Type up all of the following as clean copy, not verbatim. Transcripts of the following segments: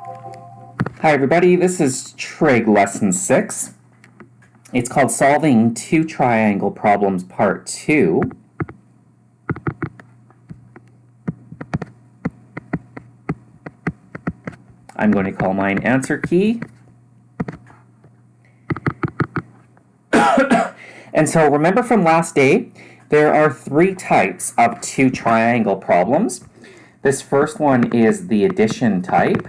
Hi everybody, this is Trig Lesson 6. It's called Solving Two Triangle Problems Part 2. I'm going to call mine answer key. And so remember from last day, there are three types of two triangle problems. This first one is the addition type.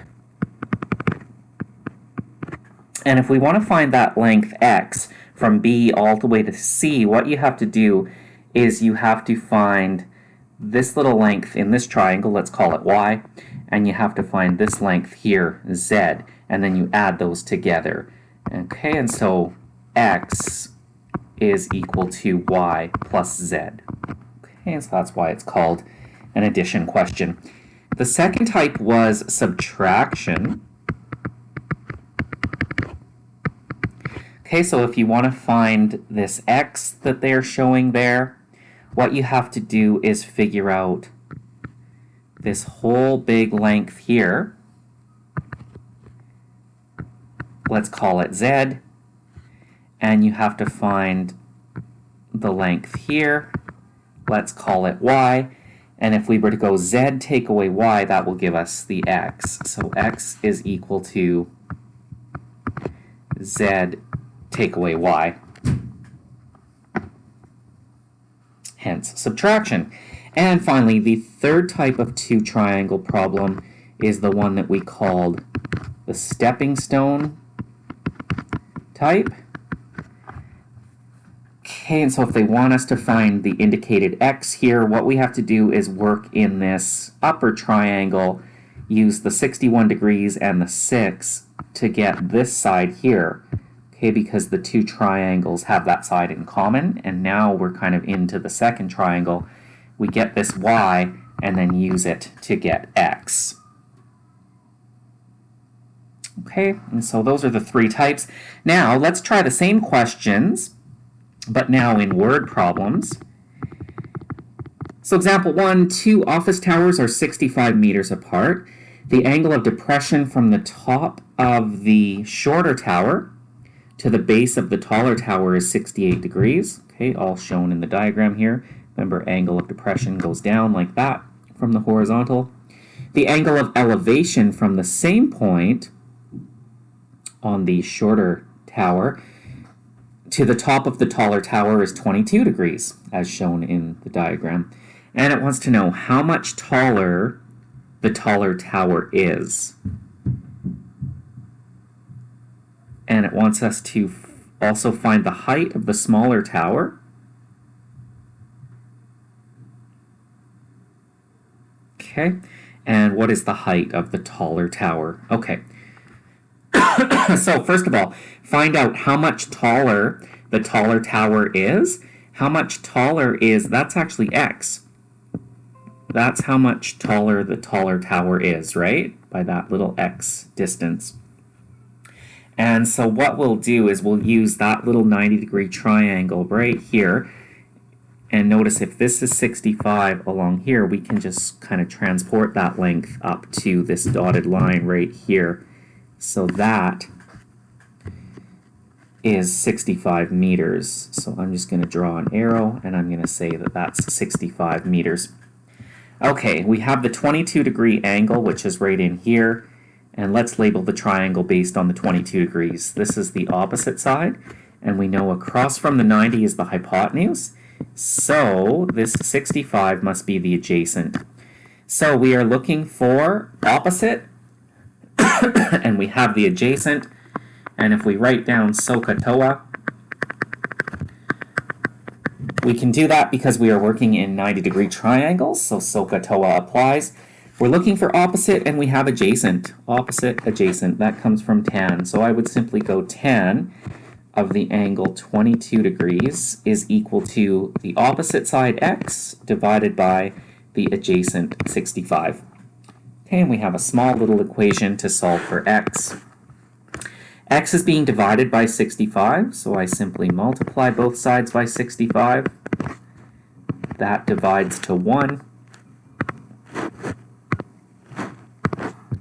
And if we want to find that length x from B all the way to C, what you have to do is you have to find this little length in this triangle, let's call it y, and you have to find this length here, z, and then you add those together. Okay, and so x is equal to y plus z. Okay, so that's why it's called an addition question. The second type was subtraction. Okay, so if you want to find this x that they're showing there, what you have to do is figure out this whole big length here. Let's call it z. And you have to find the length here. Let's call it y. And if we were to go z take away y, that will give us the x. So x is equal to z take away y. Hence subtraction. And finally, the third type of two triangle problem is the one that we called the stepping stone type. Okay, and so if they want us to find the indicated x here, what we have to do is work in this upper triangle, use the 61 degrees and the 6 to get this side here. Okay, because the two triangles have that side in common, and now we're kind of into the second triangle. We get this y and then use it to get x. Okay, and so those are the three types. Now let's try the same questions, but now in word problems. So example 1, two office towers are 65 meters apart. The angle of depression from the top of the shorter tower to the base of the taller tower is 68 degrees. Okay, all shown in the diagram here. Remember, angle of depression goes down like that from the horizontal. The angle of elevation from the same point on the shorter tower to the top of the taller tower is 22 degrees, as shown in the diagram. And it wants to know how much taller the taller tower is. And it wants us to also find the height of the smaller tower. Okay, and what is the height of the taller tower? Okay, so first of all, find out how much taller the taller tower is. How much taller is, that's actually x. That's how much taller the taller tower is, right? By that little x distance. And so what we'll do is we'll use that little 90-degree triangle right here. And notice if this is 65 along here, we can just kind of transport that length up to this dotted line right here. So that is 65 meters. So I'm just going to draw an arrow, and I'm going to say that that's 65 meters. Okay, we have the 22-degree angle, which is right in here. And let's label the triangle based on the 22 degrees. This is the opposite side, and we know across from the 90 is the hypotenuse. So this 65 must be the adjacent. So we are looking for opposite, and we have the adjacent. And if we write down SOHCAHTOA, we can do that because we are working in 90-degree triangles, so SOHCAHTOA applies. We're looking for opposite, and we have adjacent. Opposite, adjacent, that comes from tan. So I would simply go tan of the angle 22 degrees is equal to the opposite side x divided by the adjacent 65. Okay, and we have a small little equation to solve for x. X is being divided by 65, so I simply multiply both sides by 65. That divides to 1.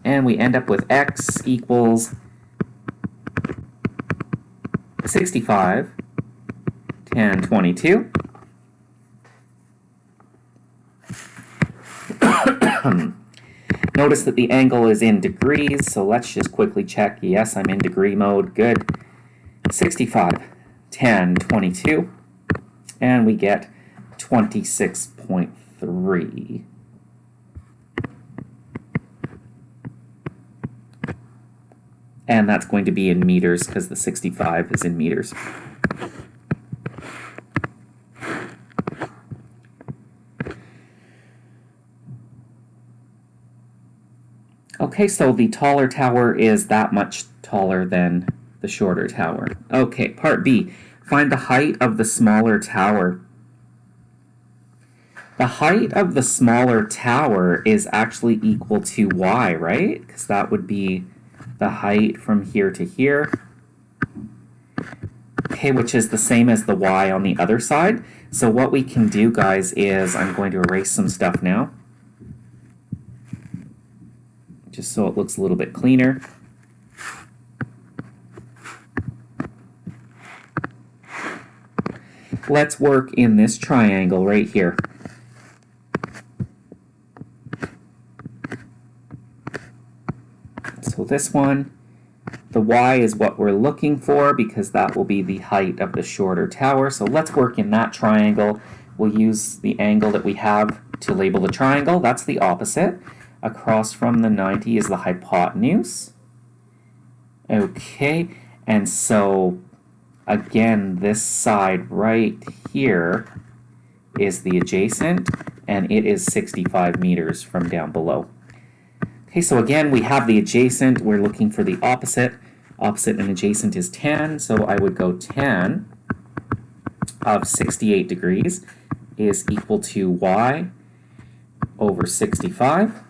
and we end up with x equals 65, tan 22. Notice that the angle is in degrees, so let's just quickly check. Yes, I'm in degree mode. Good. 65, tan 22, and we get 26.3. And that's going to be in meters because the 65 is in meters. Okay, so the taller tower is that much taller than the shorter tower. Okay, part B. Find the height of the smaller tower. The height of the smaller tower is actually equal to y, right? Because that would be the height from here to here. Okay, which is the same as the y on the other side. So what we can do, guys, is I'm going to erase some stuff now, just so it looks a little bit cleaner. Let's work in this triangle right here. So this one, the y is what we're looking for because that will be the height of the shorter tower. So let's work in that triangle. We'll use the angle that we have to label the triangle. That's the opposite. Across from the 90 is the hypotenuse. Okay, and so again, this side right here is the adjacent, and it is 65 meters from down below. Okay, so again, we have the adjacent. We're looking for the opposite. Opposite and adjacent is tan, so I would go tan of 68 degrees is equal to y over 65.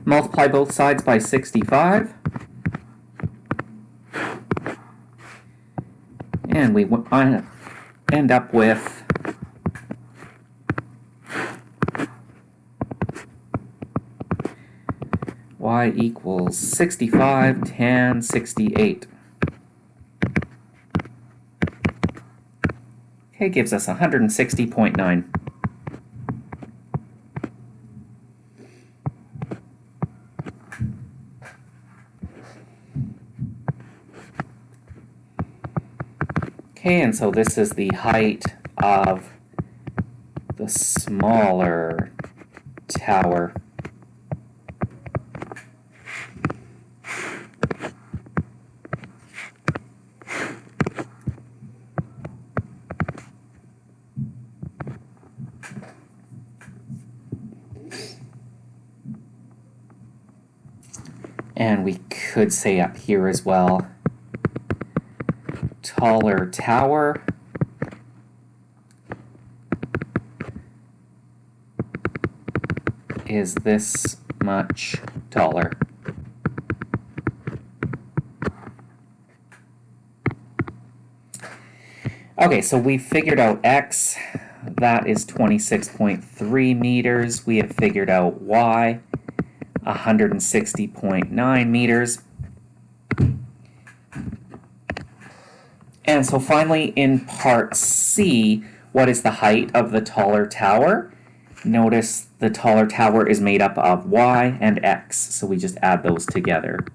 Multiply both sides by 65. And we end up with y equals 65 tan 68. Okay, gives us 160.9. Okay, and so this is the height of the smaller tower. And we could say up here as well, taller tower is this much taller. Okay, so we figured out x, that is 26.3 meters. We have figured out y, 160.9 meters. And so finally in part C, what is the height of the taller tower? Notice the taller tower is made up of y and x, so we just add those together.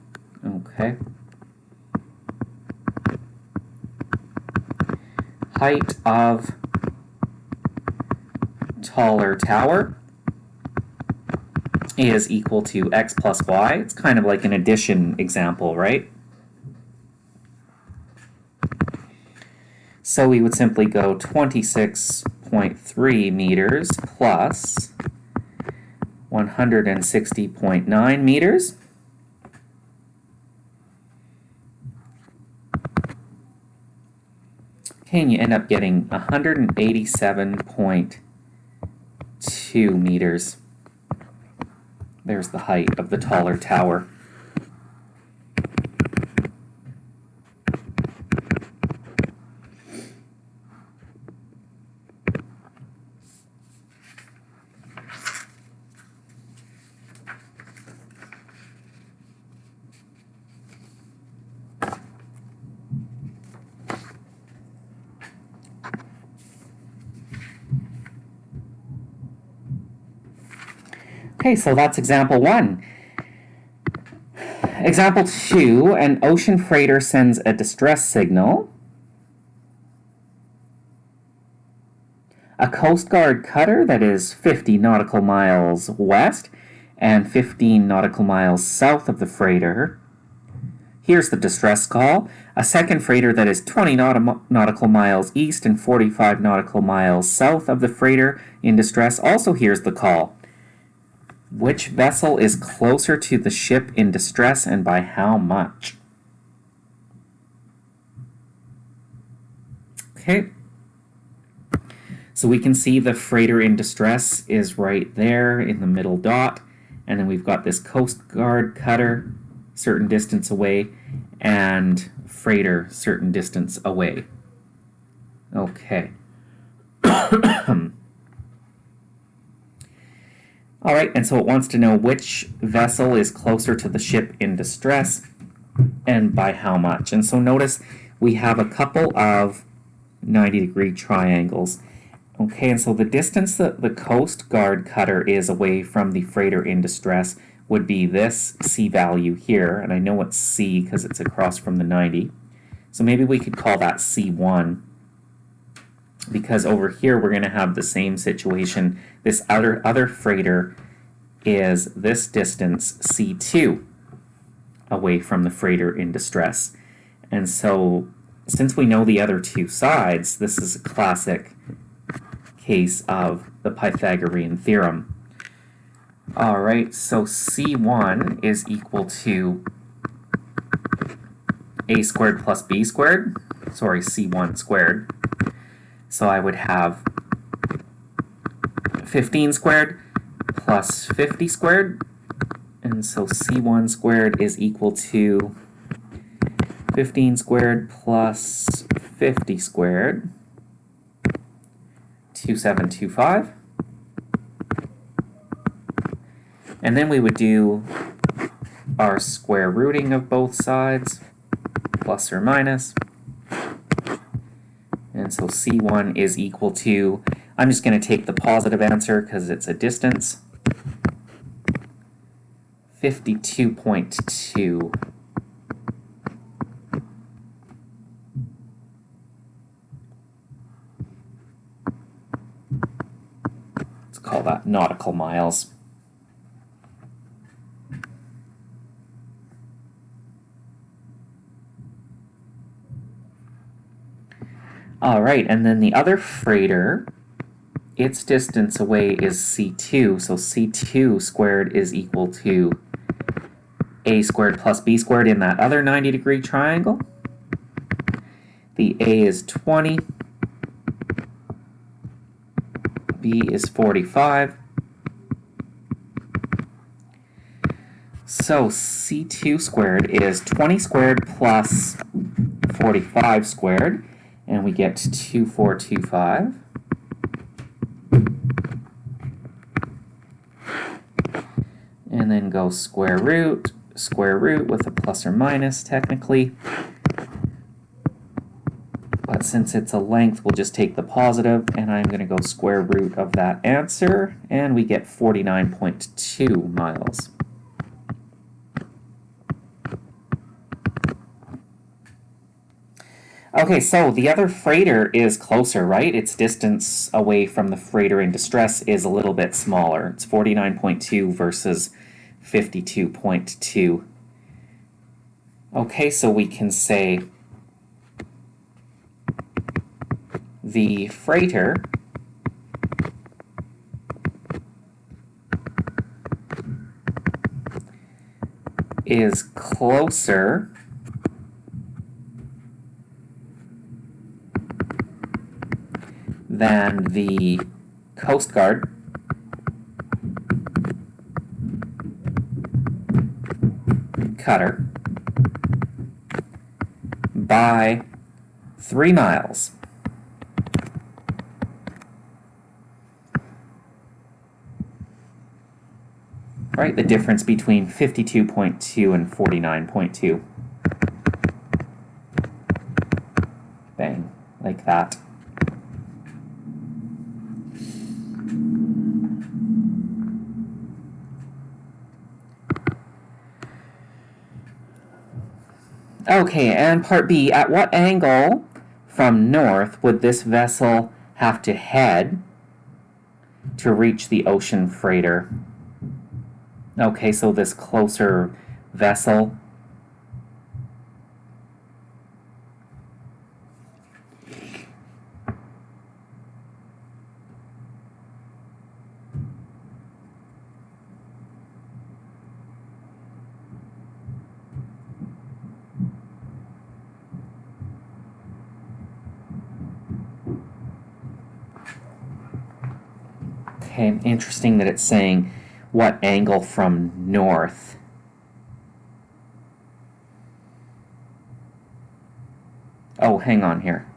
Okay. Height of taller tower is equal to x plus y. It's kind of like an addition example, right? So we would simply go 26.3 meters plus 160.9 meters. Okay, and you end up getting 187.2 meters. There's the height of the taller tower. Okay, so that's example 1. Example 2, an ocean freighter sends a distress signal. A Coast Guard cutter that is 50 nautical miles west and 15 nautical miles south of the freighter hears the distress call. A second freighter that is 20 nautical miles east and 45 nautical miles south of the freighter in distress also hears the call. Which vessel is closer to the ship in distress and by how much? Okay. So we can see the freighter in distress is right there in the middle dot. And then we've got this Coast Guard cutter certain distance away and freighter certain distance away. Okay. All right, and so it wants to know which vessel is closer to the ship in distress and by how much. And so notice we have a couple of 90-degree triangles. Okay, and so the distance that the Coast Guard cutter is away from the freighter in distress would be this C value here, and I know it's C because it's across from the 90. So maybe we could call that C1, because over here we're going to have the same situation. This other freighter is this distance C2 away from the freighter in distress. And so since we know the other two sides, this is a classic case of the Pythagorean theorem. All right, so C1 is equal to a squared plus b squared, sorry, C1 squared. So I would have 15 squared plus 50 squared, and so C1 squared is equal to 15 squared plus 50 squared, 2725. And then we would do our square rooting of both sides, plus or minus. And so C1 is equal to, I'm just going to take the positive answer because it's a distance, 52.2. Let's call that nautical miles. All right, and then the other freighter, its distance away is C2, so C2 squared is equal to a squared plus b squared in that other 90-degree triangle. The a is 20, b is 45. So C2 squared is 20 squared plus 45 squared, and we get 2425. And then go square root with a plus or minus technically. But since it's a length, we'll just take the positive, and I'm going to go square root of that answer, and we get 49.2 miles. Okay, so the other freighter is closer, right? Its distance away from the freighter in distress is a little bit smaller. It's 49.2 versus 52.2. Okay, so we can say the freighter is closer than the Coast Guard cutter by 3 miles. Right, the difference between 52.2 and 49.2. Bang, like that. Okay, and part B, at what angle from north would this vessel have to head to reach the ocean freighter? Okay, so this closer vessel. Okay, interesting that it's saying what angle from north. Oh, hang on here.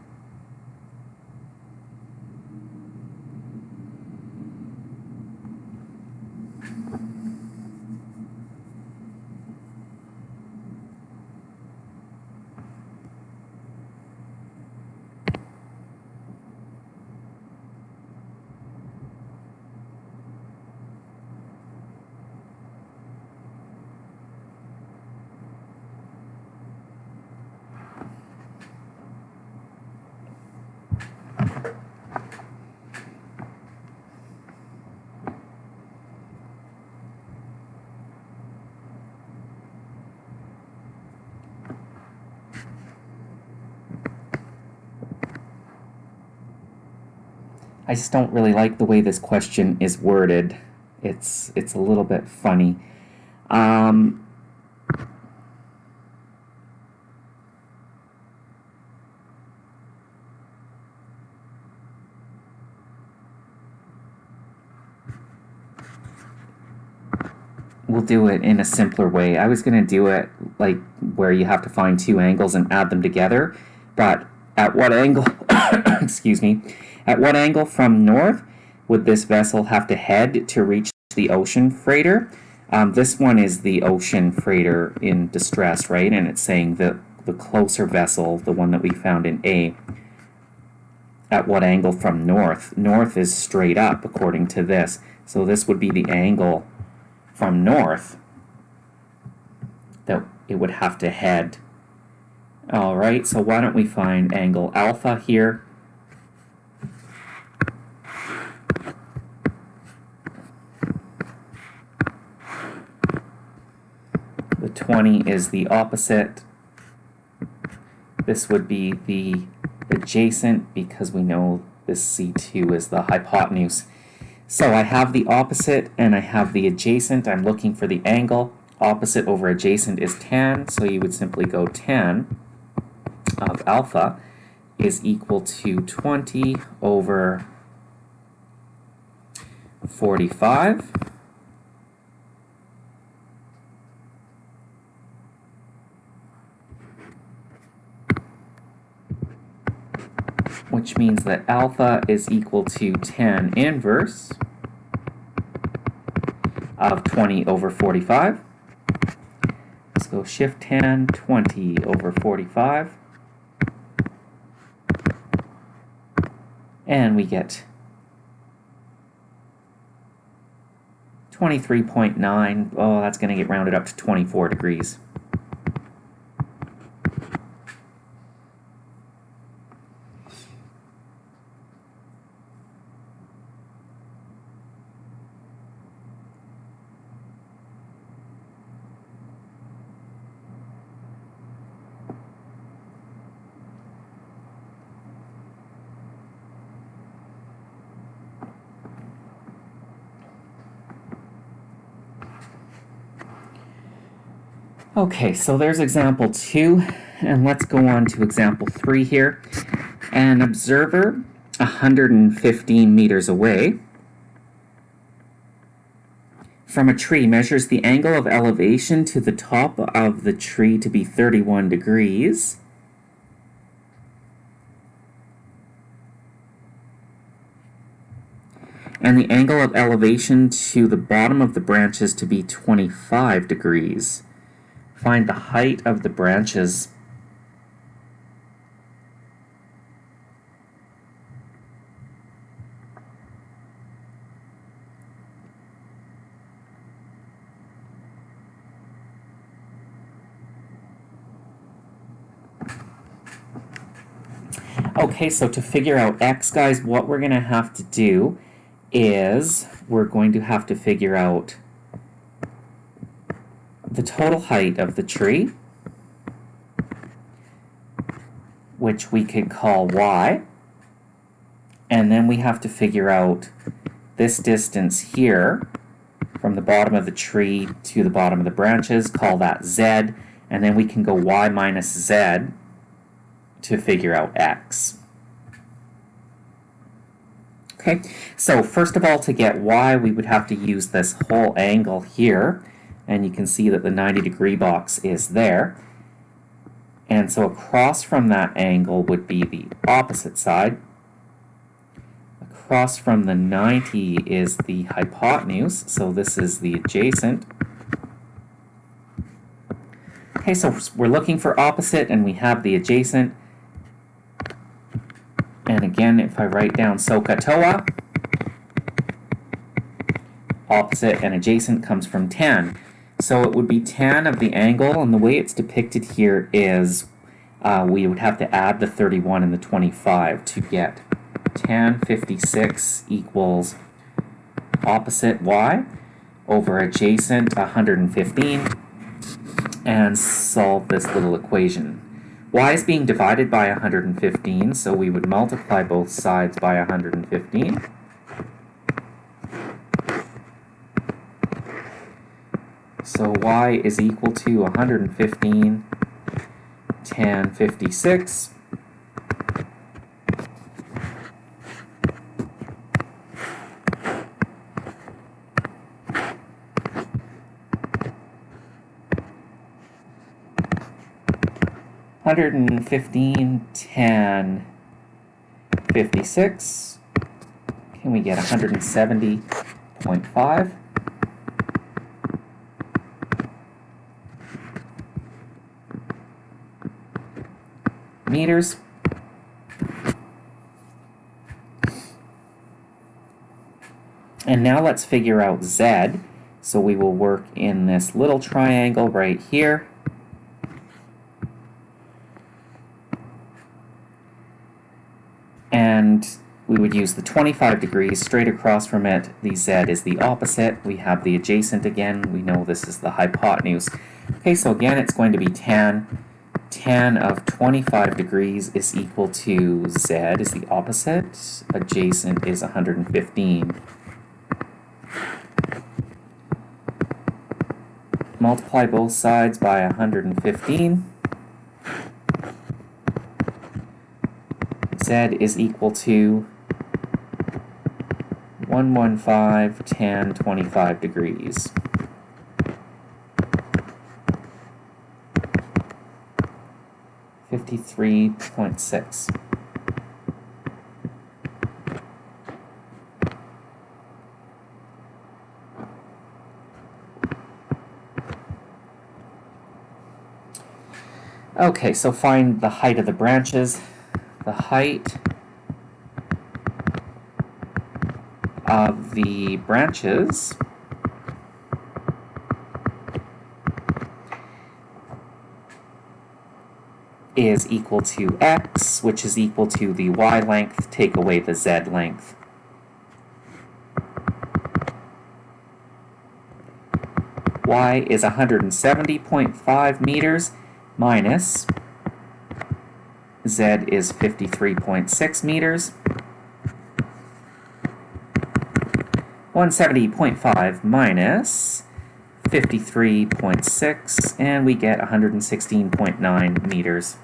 I just don't really like the way this question is worded. It's a little bit funny. We'll do it in a simpler way. I was going to do it like where you have to find two angles and add them together, but at what angle, excuse me, at what angle from north would this vessel have to head to reach the ocean freighter? This one is the ocean freighter in distress, right? And it's saying that the closer vessel, the one that we found in A, at what angle from north? North is straight up according to this. So this would be the angle from north that it would have to head. Alright, so why don't we find angle alpha here? The 20 is the opposite. This would be the adjacent because we know this C2 is the hypotenuse. So I have the opposite and I have the adjacent. I'm looking for the angle. Opposite over adjacent is tan, so you would simply go tan of alpha is equal to 20 over 45. Which means that alpha is equal to tan inverse of 20 over 45. Let's go shift tan 20 over 45. And we get 23.9. Oh, that's going to get rounded up to 24 degrees. Okay, so there's example 2, and let's go on to example 3 here. An observer 115 meters away from a tree measures the angle of elevation to the top of the tree to be 31 degrees. And the angle of elevation to the bottom of the branches to be 25 degrees. Find the height of the branches. Okay, so to figure out x, guys, what we're going to have to do is we're going to have to figure out the total height of the tree, which we could call y, and then we have to figure out this distance here from the bottom of the tree to the bottom of the branches, call that z, and then we can go y minus z to figure out x. Okay, so first of all, to get y, we would have to use this whole angle here, and you can see that the 90-degree box is there. And so across from that angle would be the opposite side. Across from the 90 is the hypotenuse, so this is the adjacent. Okay, so we're looking for opposite, and we have the adjacent. And again, if I write down SOHCAHTOA, opposite and adjacent comes from tan. So it would be tan of the angle, and the way it's depicted here is we would have to add the 31 and the 25 to get tan 56 equals opposite y over adjacent 115, and solve this little equation. Y is being divided by 115, so we would multiply both sides by 115. So y is equal to 115 tan 56. tan 56. Can we get 170.5? meters. And now let's figure out z. So we will work in this little triangle right here. And we would use the 25 degrees straight across from it. The z is the opposite. We have the adjacent again. We know this is the hypotenuse. Okay, so again, it's going to be tan. Tan of 25 degrees is equal to z is the opposite. Adjacent is 115. Multiply both sides by 115. Z is equal to 115 tan 25 degrees. .6. Okay, so find the height of the branches. The height of the branches is equal to x, which is equal to the y length, take away the z length. Y is 170.5 meters minus z is 53.6 meters. 170.5 minus 53.6, and we get 116.9 meters.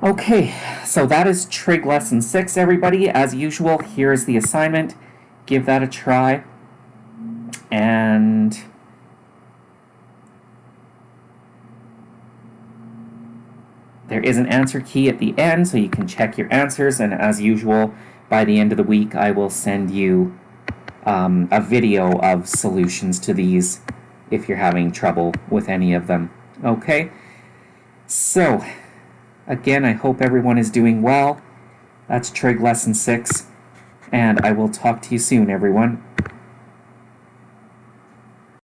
Okay, so that is Trig Lesson 6, everybody. As usual, here is the assignment. Give that a try. And there is an answer key at the end, so you can check your answers. And as usual, by the end of the week, I will send you a video of solutions to these if you're having trouble with any of them. Okay? So, again, I hope everyone is doing well. That's Trig Lesson 6. and I will talk to you soon, everyone.